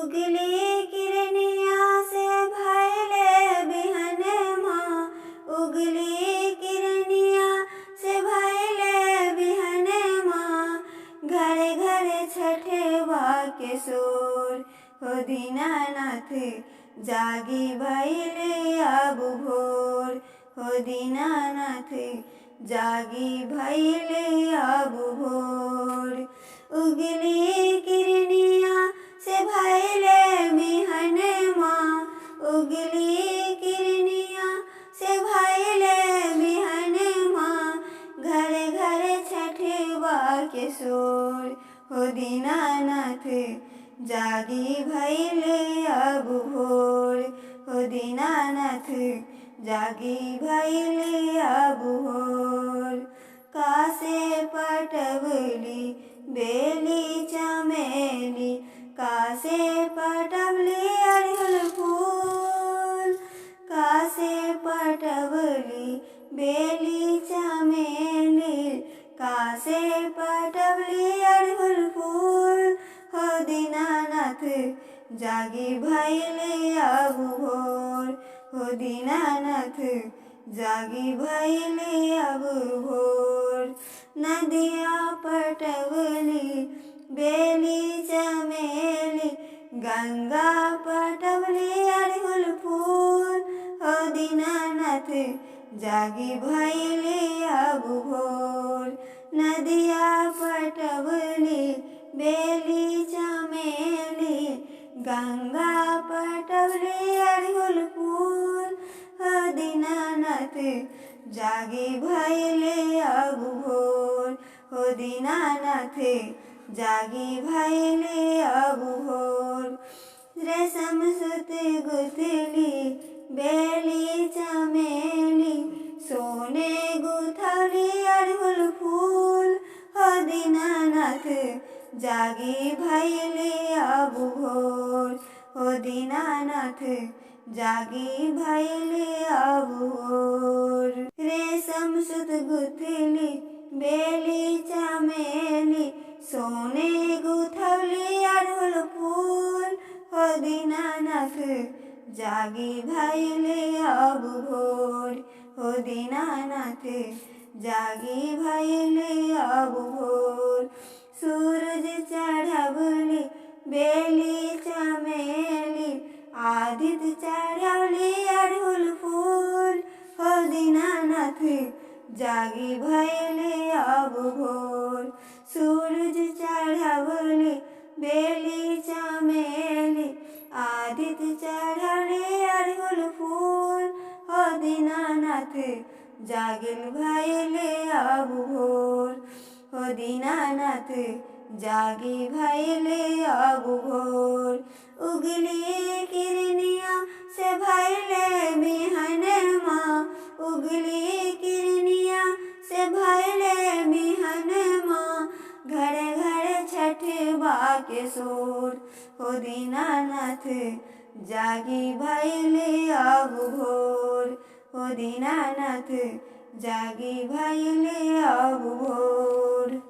उगली किरनिया से भइले बिहनमा। उगली किरनिया से भइले बिहनमा। घरे घरे छठवा के सोर हो दीनानाथ जागी भइले अब भोर। हो दीनानाथ जागी भइले अब भोर। उगली किरनिया से भइले बिहनमा। उगली किरनिया से भइले बिहनमा। घरे घरे छठवा के सोर हो दीनानाथ जागी भइले अब भोर। हो दीनानाथ जागी भइले अब भोर। कासे पटवली बेली चमेली। कासे पटवली अड़हुल फूल। कासे पटवली बेली चमेली। कासे पटवली अड़हुल फूल। हो दीनानाथ जागी भइले अब भोर। हो दीनानाथ जागी भइले अब भोर। नदिया पटवली बेली चमेली। गंगा पटवली अड़हुल फूल। हो दीनानाथ जागी भइले अब भोर। नदिया पटवली बेली चमेली। गंगा पटवली अड़हुल फूल। हो दीनानाथ जागी भइले अब भोर। हो दीनानाथ जागी भइले अब भोर। रेशम सूत गुथली बेली चमेली। सोने गुथली अड़हुल फूल। हो दीनानाथ जागी भइले अब भोर। हो दीनानाथ जागी भइले अब भोर। रेशम सूत गुथली बेली चमेली। सोने गुथली अड़हुल फूल। हो दीनानाथ जागी भइले अब भोर। हो दीनानाथ जागी भइले अब भोर। सूरज चढ़वली बेली चमेली। आदित्य चढ़वली अड़हुल फूल। हो दीनानाथ जागी भइले अब भोर। सूरज चढ़वली बेली चमेली। आदित्य चढ़वली अड़हुल फूल। हो दीनानाथ जागिल भइले अब भोर। हो दीनानाथ जागी भइले अब भोर। उगली किरनिया से भइले बिहनमा। उगली किरनिया से भइले बिहनमा। घरे घरे छठवा के सोर हो दीनानाथ जागी भइले अब भोर। हो दीनानाथ जागी भइले अब भोर।